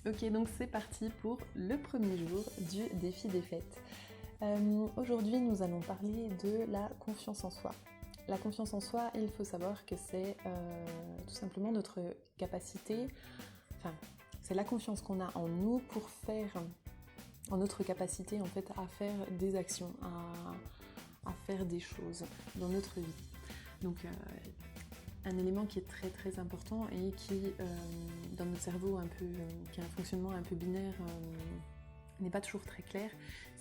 Ok, donc c'est parti pour le premier jour du défi des fêtes. Aujourd'hui, nous allons parler de la confiance en soi. La confiance en soi, il faut savoir que c'est tout simplement notre capacité, c'est la confiance qu'on a en nous pour faire, en notre capacité en fait à faire des actions, à faire des choses dans notre vie. Donc un élément qui est très très important et qui dans notre cerveau qui a un fonctionnement un peu binaire n'est pas toujours très clair,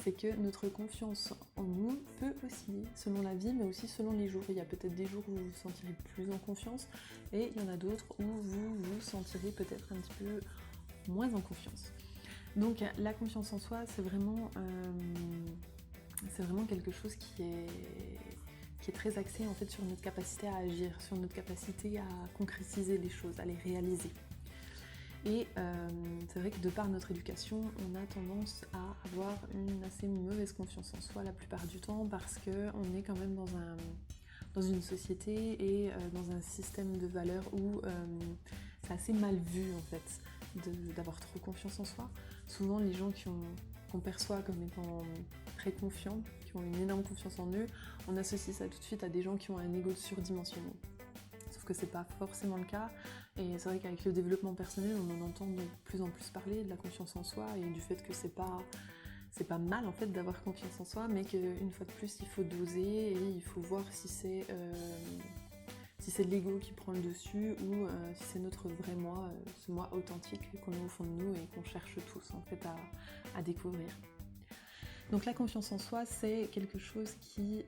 c'est que notre confiance en nous peut osciller selon la vie mais aussi selon les jours. Il y a peut-être des jours où vous vous sentirez plus en confiance et il y en a d'autres où vous vous sentirez peut-être un petit peu moins en confiance. Donc la confiance en soi, c'est vraiment quelque chose qui est très axé en fait sur notre capacité à agir, sur notre capacité à concrétiser les choses, à les réaliser. Et c'est vrai que de par notre éducation, on a tendance à avoir une assez mauvaise confiance en soi la plupart du temps parce qu'on est quand même dans une société et dans un système de valeurs où c'est assez mal vu en fait d'avoir trop confiance en soi. Souvent les gens qu'on perçoit comme étant très confiants, qui ont une énorme confiance en eux, on associe ça tout de suite à des gens qui ont un ego surdimensionné. Sauf que c'est pas forcément le cas, et c'est vrai qu'avec le développement personnel, on en entend de plus en plus parler de la confiance en soi et du fait que c'est pas mal en fait d'avoir confiance en soi, mais qu'une fois de plus il faut doser et il faut voir si c'est l'ego qui prend le dessus ou si c'est notre vrai moi, ce moi authentique qu'on a au fond de nous et qu'on cherche tous en fait à découvrir. Donc la confiance en soi, c'est quelque chose qui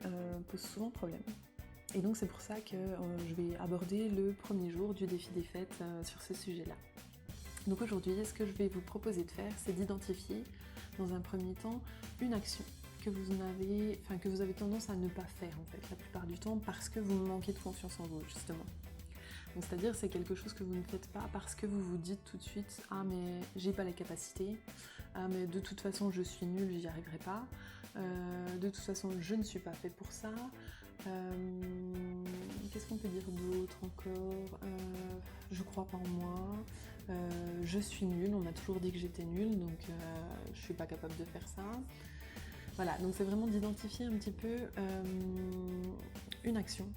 pose souvent problème. Et donc c'est pour ça que je vais aborder le premier jour du défi des fêtes sur ce sujet-là. Donc aujourd'hui, ce que je vais vous proposer de faire, c'est d'identifier dans un premier temps une action que vous avez tendance à ne pas faire en fait la plupart du temps parce que vous manquez de confiance en vous justement. Donc c'est-à-dire c'est quelque chose que vous ne faites pas parce que vous vous dites tout de suite « Ah mais j'ai pas la capacité, ah mais de toute façon je suis nulle, j'y arriverai pas, de toute façon je ne suis pas fait pour ça, qu'est-ce qu'on peut dire d'autre encore, je crois pas en moi, je suis nulle, on m'a toujours dit que j'étais nulle donc je suis pas capable de faire ça ». Voilà, donc c'est vraiment d'identifier un petit peu une action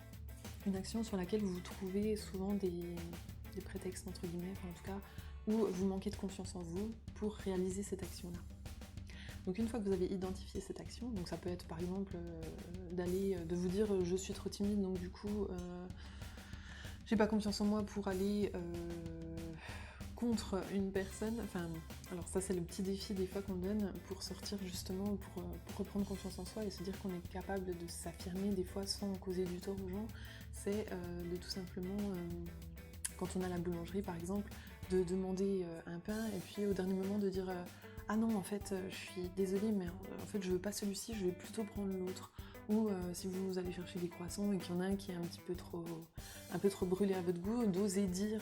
sur laquelle vous trouvez souvent des prétextes entre guillemets, en tout cas, où vous manquez de confiance en vous pour réaliser cette action-là. Donc une fois que vous avez identifié cette action, donc ça peut être par exemple de vous dire je suis trop timide donc du coup j'ai pas confiance en moi pour aller contre une personne, alors ça c'est le petit défi des fois qu'on donne pour sortir justement, pour reprendre confiance en soi et se dire qu'on est capable de s'affirmer des fois sans causer du tort aux gens, c'est de tout simplement, quand on a la boulangerie par exemple, de demander un pain et puis au dernier moment de dire ah non en fait je suis désolée mais en fait je veux pas celui-ci, je vais plutôt prendre l'autre. Ou si vous allez chercher des croissants et qu'il y en a un qui est un peu trop brûlé à votre goût, d'oser dire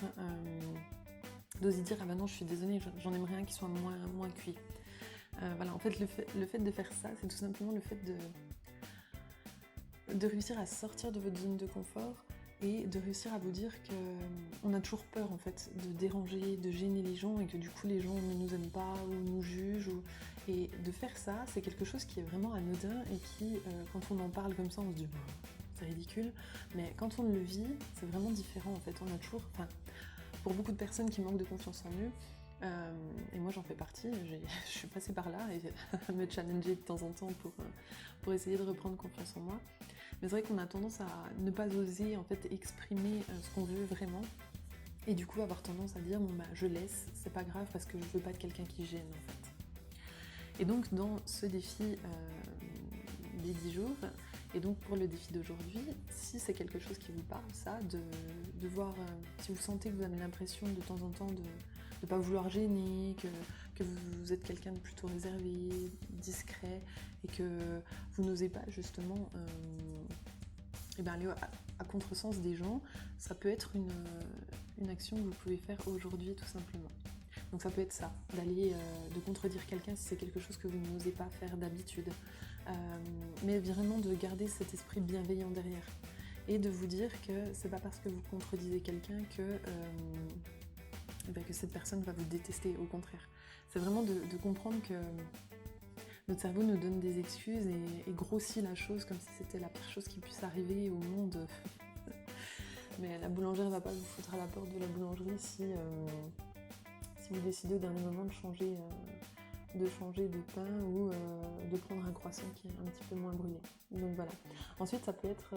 ah bah non je suis désolée, j'en aimerais un qui soit moins cuit. Voilà, en fait le fait de faire ça, c'est tout simplement le fait de réussir à sortir de votre zone de confort et de réussir à vous dire qu'on a toujours peur en fait de déranger, de gêner les gens et que du coup les gens ne nous aiment pas ou nous jugent. Et de faire ça, c'est quelque chose qui est vraiment anodin et qui, quand on en parle comme ça, on se dit c'est ridicule, mais quand on le vit, c'est vraiment différent en fait. On a toujours, pour beaucoup de personnes qui manquent de confiance en eux, et moi j'en fais partie, je suis passée par là et me challenger de temps en temps pour essayer de reprendre confiance en moi. Mais c'est vrai qu'on a tendance à ne pas oser en fait exprimer ce qu'on veut vraiment et du coup avoir tendance à dire bon bah je laisse, c'est pas grave parce que je veux pas être quelqu'un qui gêne en fait. Et donc dans ce défi des 10 jours, et donc pour le défi d'aujourd'hui, si c'est quelque chose qui vous parle, ça, de voir, si vous sentez que vous avez l'impression de temps en temps de ne pas vouloir gêner, que vous êtes quelqu'un de plutôt réservé, discret, et que vous n'osez pas justement aller à contresens des gens, ça peut être une action que vous pouvez faire aujourd'hui tout simplement. Donc ça peut être ça, de contredire quelqu'un si c'est quelque chose que vous n'osez pas faire d'habitude. Mais vraiment de garder cet esprit bienveillant derrière. Et de vous dire que c'est pas parce que vous contredisez quelqu'un que que cette personne va vous détester, au contraire. C'est vraiment de comprendre que notre cerveau nous donne des excuses et grossit la chose comme si c'était la pire chose qui puisse arriver au monde. Mais la boulangère va pas vous foutre à la porte de la boulangerie si vous décidez au dernier moment de changer de pain ou de prendre un croissant qui est un petit peu moins brûlé. Donc voilà. Ensuite, ça peut être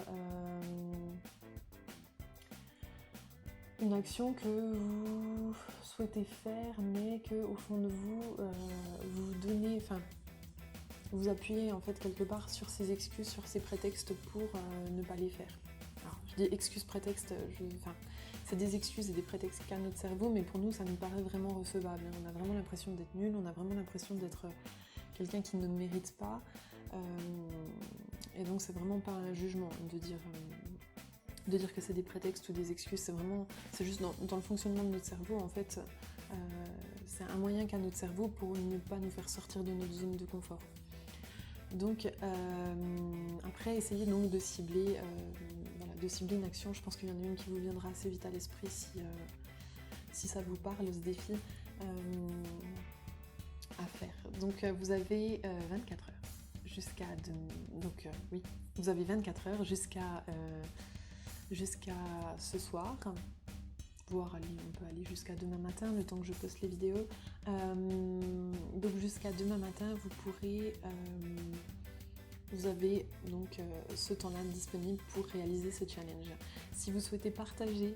une action que vous souhaitez faire, mais que au fond de vous, vous donnez, vous appuyez en fait quelque part sur ces excuses, sur ces prétextes pour ne pas les faire. Alors, je dis excuses, prétextes, c'est des excuses et des prétextes qu'a notre cerveau, mais pour nous, ça nous paraît vraiment recevable. On a vraiment l'impression d'être nul, on a vraiment l'impression d'être quelqu'un qui ne mérite pas. Et donc, c'est vraiment pas un jugement de dire que c'est des prétextes ou des excuses. C'est juste dans le fonctionnement de notre cerveau, en fait, c'est un moyen qu'a notre cerveau pour ne pas nous faire sortir de notre zone de confort. Donc après, essayez donc de cibler une action. Je pense qu'il y en a une qui vous viendra assez vite à l'esprit si ça vous parle, ce défi à faire. Donc vous avez 24 heures jusqu'à vous avez 24 heures jusqu'à ce soir, voire on peut aller jusqu'à demain matin, le temps que je poste les vidéos. Donc jusqu'à demain matin, vous avez donc ce temps-là disponible pour réaliser ce challenge. Si vous souhaitez partager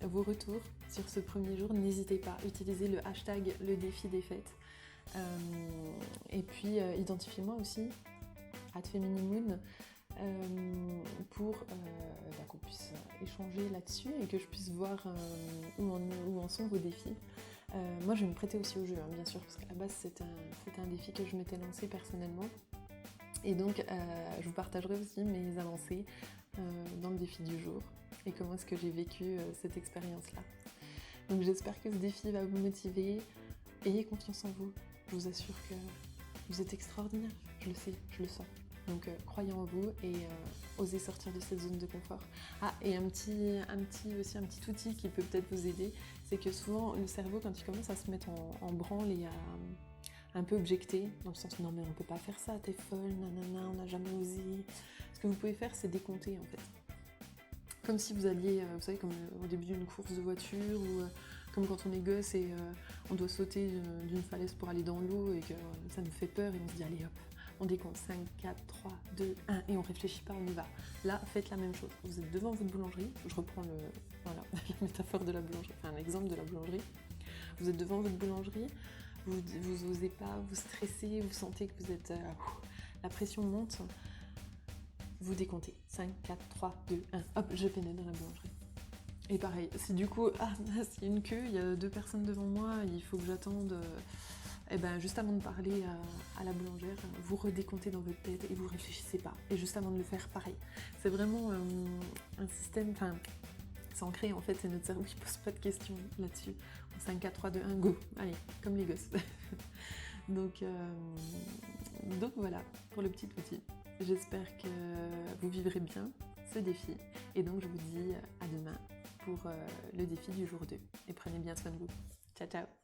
vos retours sur ce premier jour, n'hésitez pas, utilisez le hashtag le défi des fêtes. Et puis identifiez-moi aussi, @feminimoon, pour qu'on puisse échanger là-dessus et que je puisse voir où en sont vos défis. Moi je vais me prêter aussi au jeu, hein, bien sûr, parce qu'à la base c'était un défi que je m'étais lancé personnellement. Et donc je vous partagerai aussi mes avancées dans le défi du jour et comment est-ce que j'ai vécu cette expérience-là. Donc j'espère que ce défi va vous motiver. Ayez confiance en vous. Je vous assure que vous êtes extraordinaire. Je le sais, je le sens. Donc croyez en vous et osez sortir de cette zone de confort. Ah, et un petit outil qui peut peut-être vous aider, c'est que souvent le cerveau, quand il commence à se mettre en branle et à un peu objecter, dans le sens non mais on peut pas faire ça, t'es folle, nanana, on n'a jamais osé. Ce que vous pouvez faire, c'est décompter en fait. Comme si vous alliez, vous savez, comme au début d'une course de voiture, ou comme quand on est gosse et on doit sauter d'une falaise pour aller dans l'eau et que ça nous fait peur et on se dit allez hop, on décompte 5, 4, 3, 2, 1 et on réfléchit pas, on y va. Là, faites la même chose. Vous êtes devant votre boulangerie, je reprends la métaphore de la boulangerie, enfin l'exemple de la boulangerie. Vous êtes devant votre boulangerie, vous osez pas, vous stressez, vous sentez que vous êtes... la pression monte, vous décomptez. 5, 4, 3, 2, 1, hop, je pénètre dans la boulangerie. Et pareil, si du coup, s'il y a une queue, il y a 2 personnes devant moi, il faut que j'attende... juste avant de parler à la boulangère, vous redécomptez dans votre tête et vous réfléchissez pas. Et juste avant de le faire, pareil. C'est vraiment un système... C'est ancré en fait, c'est notre cerveau qui pose pas de questions là-dessus. 5, 4, 3, 2, 1, go. Allez, comme les gosses. Donc voilà pour le petit outil. J'espère que vous vivrez bien ce défi. Et donc je vous dis à demain pour le défi du jour 2. Et prenez bien soin de vous. Ciao, ciao.